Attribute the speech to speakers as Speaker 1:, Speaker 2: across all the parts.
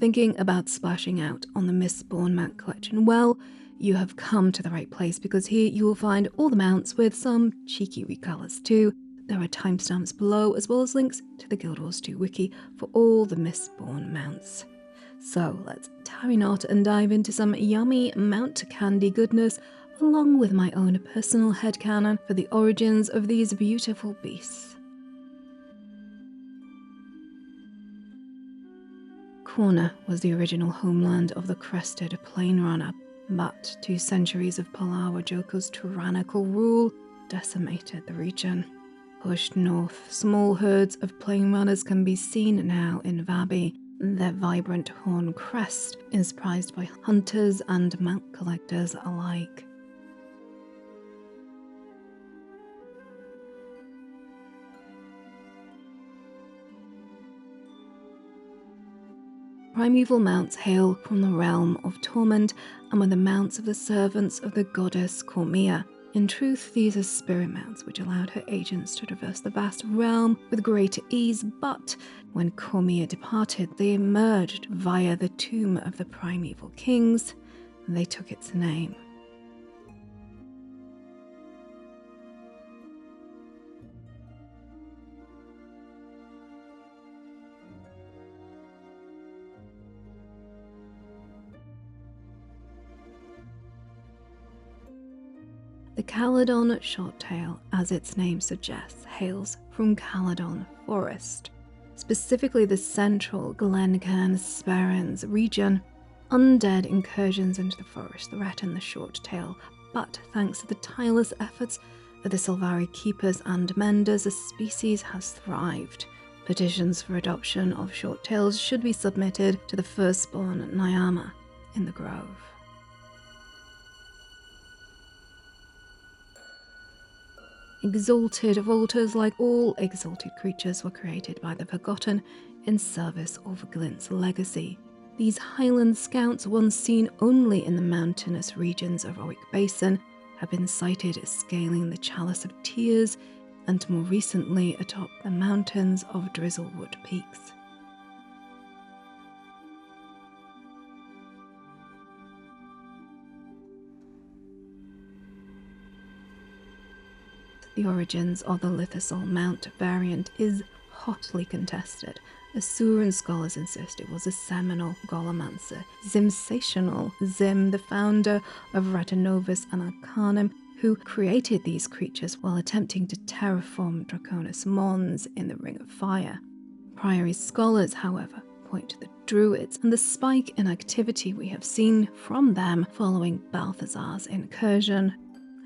Speaker 1: thinking about splashing out on the Mistborn mount collection, well, you have come to the right place, because here you will find all the mounts with some cheeky recolors too. There are timestamps below, as well as links to the Guild Wars 2 wiki for all the Mistborn mounts. So let's tarry not and dive into some yummy mount candy goodness, along with my own personal headcanon for the origins of these beautiful beasts. Corner was the original homeland of the Crested Plainsrunner, but 2 centuries of Palawa Joko's tyrannical rule decimated the region. Pushed north, small herds of Plainrunners can be seen now in Vabi. Their vibrant horn crest is prized by hunters and mount collectors alike. Primeval mounts hail from the realm of torment and were the mounts of the servants of the goddess Cormia. In truth, these are spirit mounts which allowed her agents to traverse the vast realm with greater ease, but when Cormia departed, they emerged via the tomb of the primeval kings. They took its name. The Caledon Short-Tail, as its name suggests, hails from Caledon Forest, specifically the central Glencairn-Sperrins region. Undead incursions into the forest threaten the Short-Tail, but thanks to the tireless efforts of the Sylvari keepers and menders, the species has thrived. Petitions for adoption of Short-Tails should be submitted to the firstborn Nyama in the Grove. Exalted Vaulters, like all exalted creatures, were created by the Forgotten in service of Glint's legacy. These Highland Scouts, once seen only in the mountainous regions of Oic Basin, have been sighted scaling the Chalice of Tears and more recently atop the mountains of Drizzlewood Peaks. The origins of the Lithosol mount variant is hotly contested, as Suran scholars insist it was a seminal Golomancer, Zimsational Zim, the founder of Ratanovus and Arcanum, who created these creatures while attempting to terraform Draconis Mons in the Ring of Fire. Priory scholars, however, point to the Druids and the spike in activity we have seen from them following Balthazar's incursion.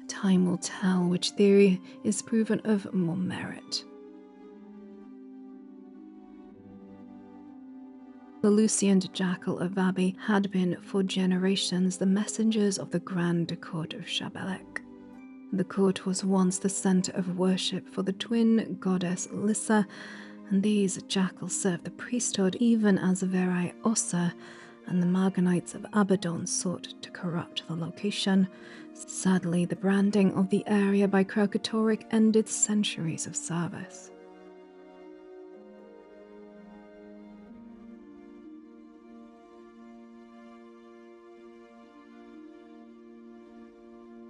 Speaker 1: Time will tell which theory is proven of more merit. The Lucent Jackal of Vabi had been for generations the messengers of the Grand Court of Shabelek. The court was once the centre of worship for the twin goddess Lissa, and these jackals served the priesthood even as Verai Ossa and the Marganites of Abaddon sought to corrupt the location. Sadly, the branding of the area by Kraukatoric ended centuries of service.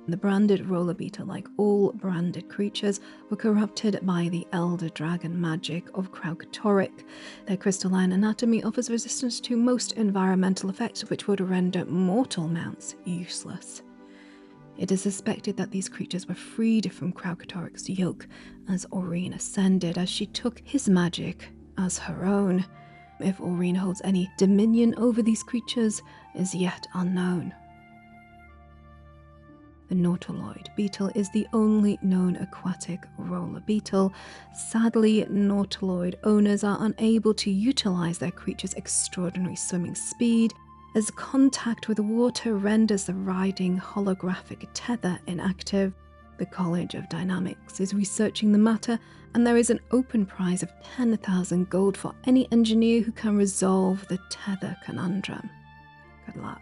Speaker 1: The branded roller beetle, like all branded creatures, were corrupted by the elder dragon magic of Kraukatoric. Their crystalline anatomy offers resistance to most environmental effects, which would render mortal mounts useless. It is suspected that these creatures were freed from Kraukatoric's yoke as Aurene ascended, as she took his magic as her own. If Aurene holds any dominion over these creatures is yet unknown. The Nautiloid beetle is the only known aquatic roller beetle. Sadly, Nautiloid owners are unable to utilize their creature's extraordinary swimming speed, as contact with water renders the riding holographic tether inactive. The College of Dynamics is researching the matter, and there is an open prize of 10,000 gold for any engineer who can resolve the tether conundrum. Good luck.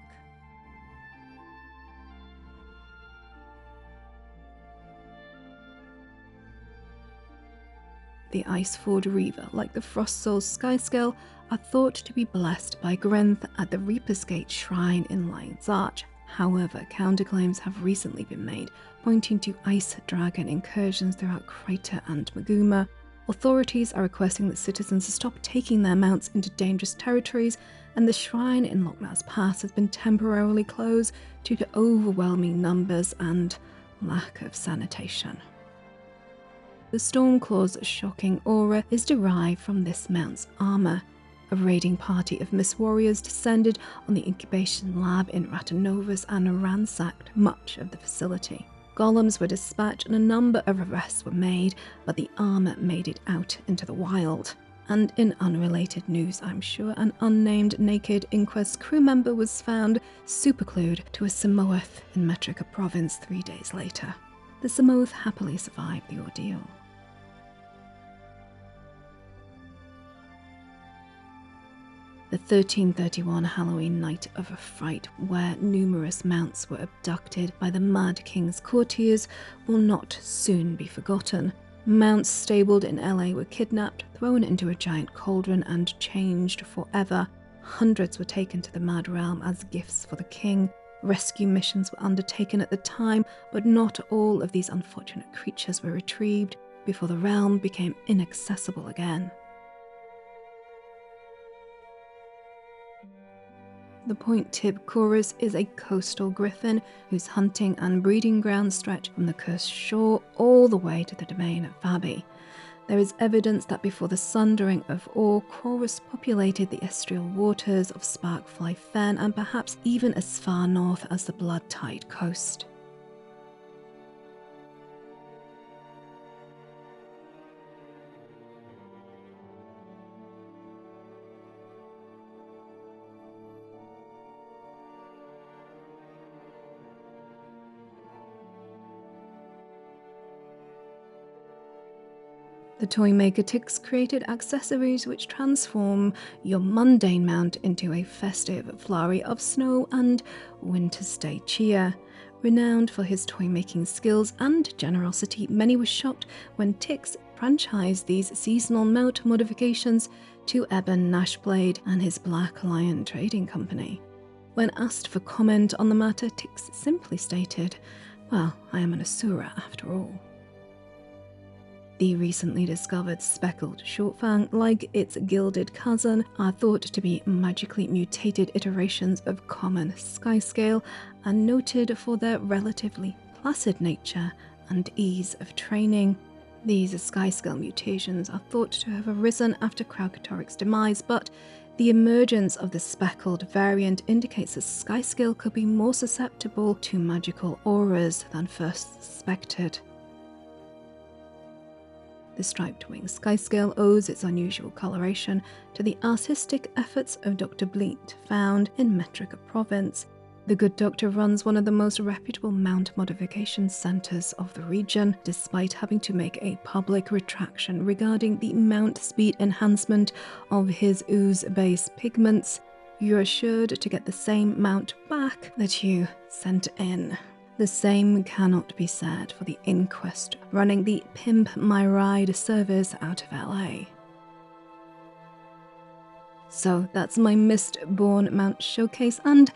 Speaker 1: The Iceforged Reaver, like the Frostsoul's Skyscale, are thought to be blessed by Grenth at the Reaper's Gate Shrine in Lion's Arch. However, counterclaims have recently been made, pointing to ice dragon incursions throughout Krytan and Maguma. Authorities are requesting that citizens stop taking their mounts into dangerous territories, and the shrine in Loch Ness Pass has been temporarily closed due to overwhelming numbers and lack of sanitation. The Stormclaw's shocking aura is derived from this mount's armour. A raiding party of Mist Warriors descended on the incubation lab in Ratanovus and ransacked much of the facility. Golems were dispatched and a number of arrests were made, but the armour made it out into the wild. And in unrelated news, I'm sure, an unnamed Naked Inquest crew member was found superclued to a Samoath in Metrica province 3 days later. The Samoath happily survived the ordeal. The 1331 Halloween night of affright, where numerous mounts were abducted by the Mad King's courtiers, will not soon be forgotten. Mounts stabled in LA were kidnapped, thrown into a giant cauldron, and changed forever. Hundreds were taken to the Mad Realm as gifts for the king. Rescue missions were undertaken at the time, but not all of these unfortunate creatures were retrieved before the realm became inaccessible again. The Point Tib Chorus is a coastal griffin whose hunting and breeding grounds stretch from the coast shore all the way to the domain of Fabi. There is evidence that before the sundering of ore, Corvus populated the estuarial waters of Sparkfly Fen and perhaps even as far north as the Blood Tide coast. The Toymaker Tix created accessories which transform your mundane mount into a festive flurry of snow and Wintersday cheer. Renowned for his toy-making skills and generosity, many were shocked when Tix franchised these seasonal mount modifications to Eben Nashblade and his Black Lion Trading Company. When asked for comment on the matter, Tix simply stated, "Well, I am an Asura after all." The recently discovered Speckled Shortfang, like its gilded cousin, are thought to be magically mutated iterations of common Skyscale and noted for their relatively placid nature and ease of training. These Skyscale mutations are thought to have arisen after Kraukatoric's demise, but the emergence of the speckled variant indicates that Skyscale could be more susceptible to magical auras than first suspected. The striped wing Skyscale owes its unusual coloration to the artistic efforts of Dr. Bleat, found in Metrica province. The good doctor runs one of the most reputable mount modification centers of the region, despite having to make a public retraction regarding the mount speed enhancement of his ooze-based pigments. You're assured to get the same mount back that you sent in. The same cannot be said for the Inquest, running the Pimp My Ride service out of LA. So that's my Mistborn mount showcase and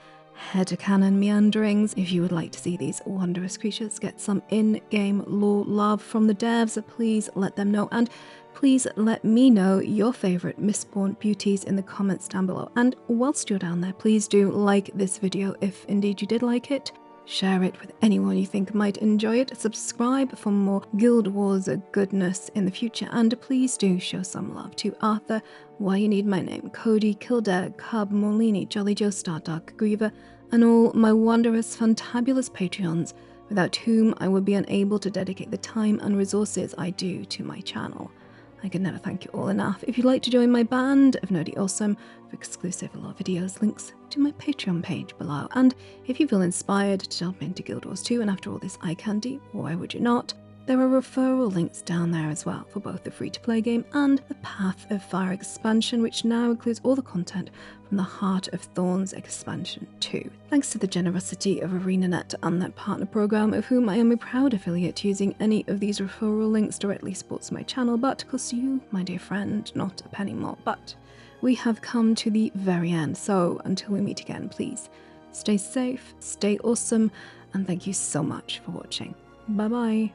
Speaker 1: headcanon meanderings. If you would like to see these wondrous creatures get some in-game lore love from the devs, please let them know, and please let me know your favourite Mistborn beauties in the comments down below. And whilst you're down there, please do like this video if indeed you did like it. Share it with anyone you think might enjoy it, subscribe for more Guild Wars goodness in the future, and please do show some love to Arthur, Why You Need My Name, Cody, Kildare, Cub, Molini, Jolly Joe, Stardark, Griever, and all my wondrous, fantabulous Patreons, without whom I would be unable to dedicate the time and resources I do to my channel. I can never thank you all enough. If you'd like to join my band of Nerdy Awesome for exclusive lore videos, links to my Patreon page below. And if you feel inspired to jump into Guild Wars 2, and after all this eye candy, why would you not? There are referral links down there as well for both the free-to-play game and the Path of Fire expansion, which now includes all the content from the Heart of Thorns expansion too. Thanks to the generosity of ArenaNet and that partner program, of whom I am a proud affiliate, using any of these referral links directly supports my channel, but costs you, my dear friend, not a penny more. But we have come to the very end, so until we meet again, please stay safe, stay awesome, and thank you so much for watching. Bye bye.